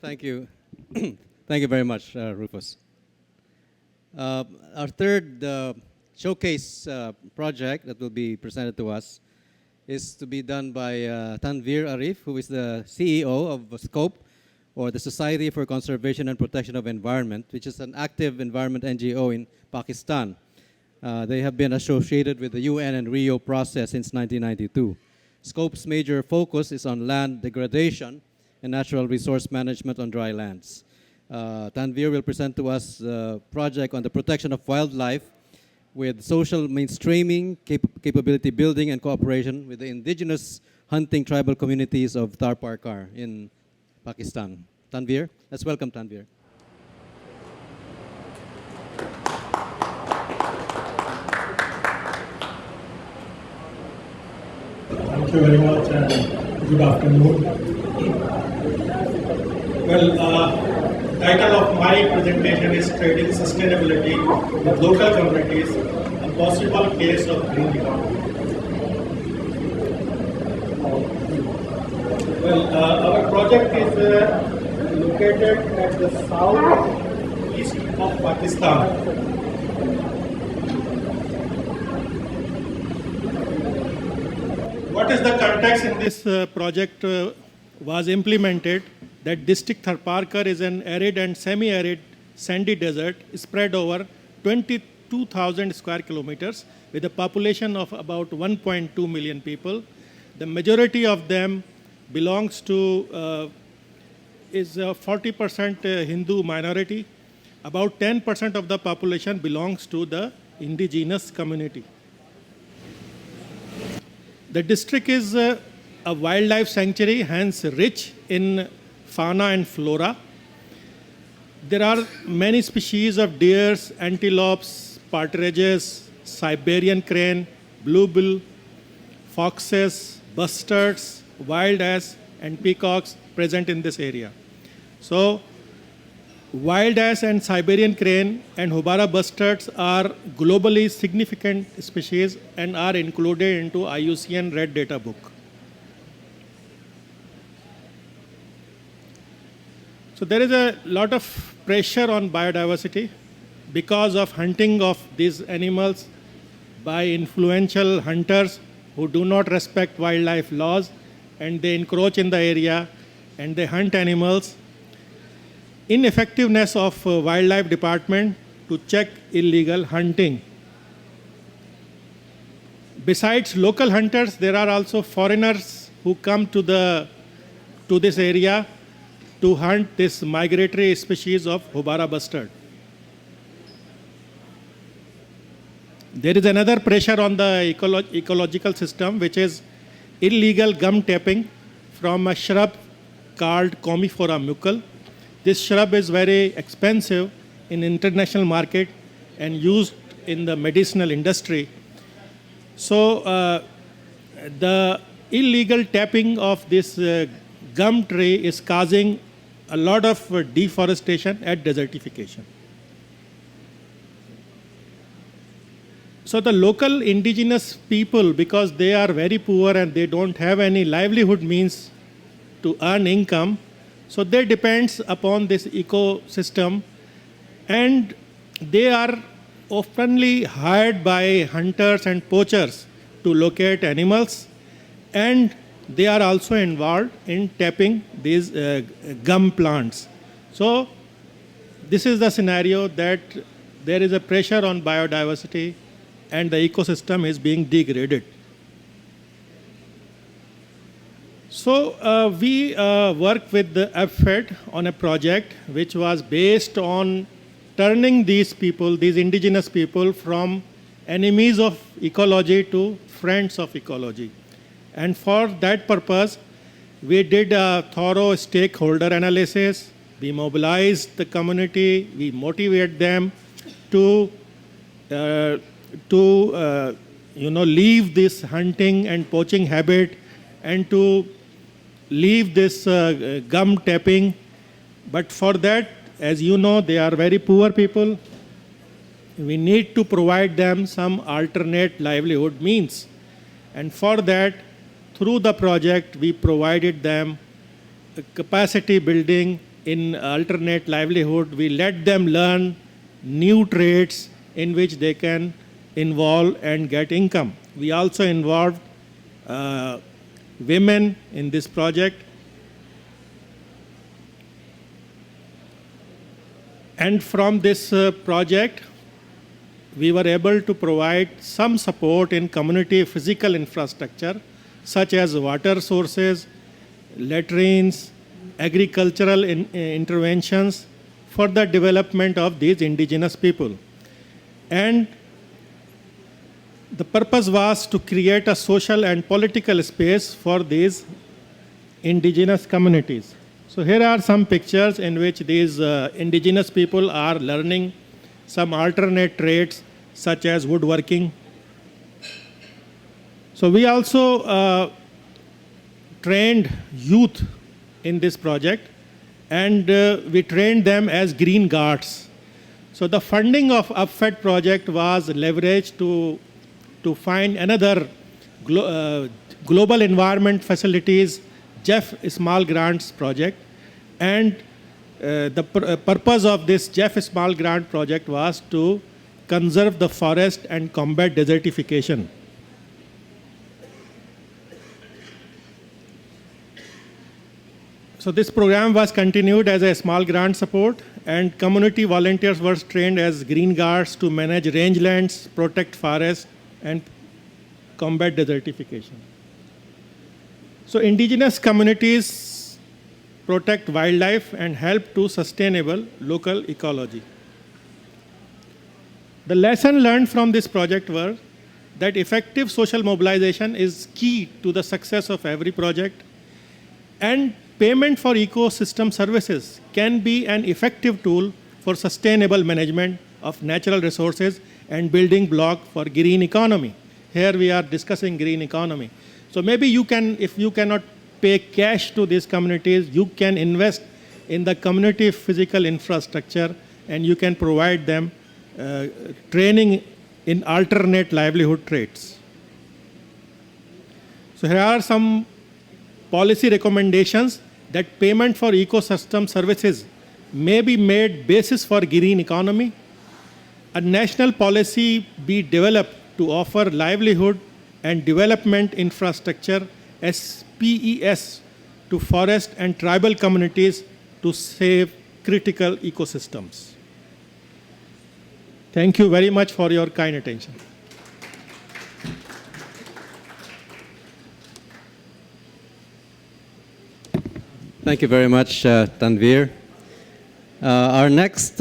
Thank you. Thank you very much, Rufus. Our third showcase project that will be presented to us is to be done by Tanvir Arif, who is the CEO of SCOPE, or the Society for Conservation and Protection of Environment, which is an active environment NGO in Pakistan. They have been associated with the UN and Rio process since 1992. SCOPE's major focus is on land degradation and natural resource management on dry lands. Tanvir will present to us a project on the protection of wildlife with social mainstreaming, capability building, and cooperation with the indigenous hunting tribal communities of Thar Parkar in Pakistan. Tanvir, let's welcome Tanvir. Thank you very much and good afternoon. Well, title of my presentation is Trading Sustainability with Local Communities, a possible case of green economy. Well, our project is located at the south-east of Pakistan. What is the context in this project was implemented? That district Tharparkar is an arid and semi-arid sandy desert spread over 22,000 square kilometers with a population of about 1.2 million people. The majority of them belongs to is a 40% Hindu minority. About 10% of the population belongs to the indigenous community. The district is a wildlife sanctuary, hence rich in fauna and flora. There are many species of deers, antelopes, partridges, Siberian crane, bluebill, foxes, bustards, wild ass, and peacocks present in this area. So, wild ass and Siberian crane and Hobara bustards are globally significant species and are included into IUCN Red Data Book. So there is a lot of pressure on biodiversity because of hunting of these animals by influential hunters who do not respect wildlife laws, and they encroach in the area and they hunt animals. Ineffectiveness of wildlife department to check illegal hunting. Besides local hunters, there are also foreigners who come to this area to hunt this migratory species of Hobara bustard. There is another pressure on the ecological system, which is illegal gum tapping from a shrub called Commiphora mucul. This shrub is very expensive in international market and used in the medicinal industry. So the illegal tapping of this gum tree is causing a lot of deforestation and desertification. So the local indigenous people, because they are very poor and they don't have any livelihood means to earn income, so they depends upon this ecosystem, and they are oftenly hired by hunters and poachers to locate animals, and they are also involved in tapping these gum plants. So this is the scenario that there is a pressure on biodiversity and the ecosystem is being degraded. So we work with the FFED on a project which was based on turning these people, these indigenous people, from enemies of ecology to friends of ecology. And for that purpose, we did a thorough stakeholder analysis. We mobilized the community. We motivate them to leave this hunting and poaching habit and to leave this gum tapping. But for that, as you know, they are very poor people. We need to provide them some alternate livelihood means. And for that, through the project, we provided them capacity building in alternate livelihood. We let them learn new trades in which they can involve and get income. We also involved women in this project. And from this project, we were able to provide some support in community physical infrastructure, such as water sources, latrines, agricultural interventions for the development of these indigenous people. And the purpose was to create a social and political space for these indigenous communities. So here are some pictures in which these indigenous people are learning some alternate trades such as woodworking. So we also trained youth in this project, and we trained them as green guards. So the funding of UpFed project was leveraged to find another global environment facilities Jeff Small Grants project, and the purpose of this Jeff Small Grant project was to conserve the forest and combat desertification. So this program was continued as a small grant support, and community volunteers were trained as green guards to manage rangelands, protect forests, and combat desertification. So indigenous communities protect wildlife and help to sustainable local ecology. The lesson learned from this project were that effective social mobilization is key to the success of every project, and payment for ecosystem services can be an effective tool for sustainable management of natural resources and building block for green economy. Here we are discussing green economy. So maybe you can, if you cannot pay cash to these communities, you can invest in the community physical infrastructure, and you can provide them training in alternate livelihood trades. So here are some policy recommendations that payment for ecosystem services may be made basis for green economy. A national policy be developed to offer livelihood and development infrastructure SPES to forest and tribal communities to save critical ecosystems. Thank you very much for your kind attention. Thank you very much, Tanvir. Our next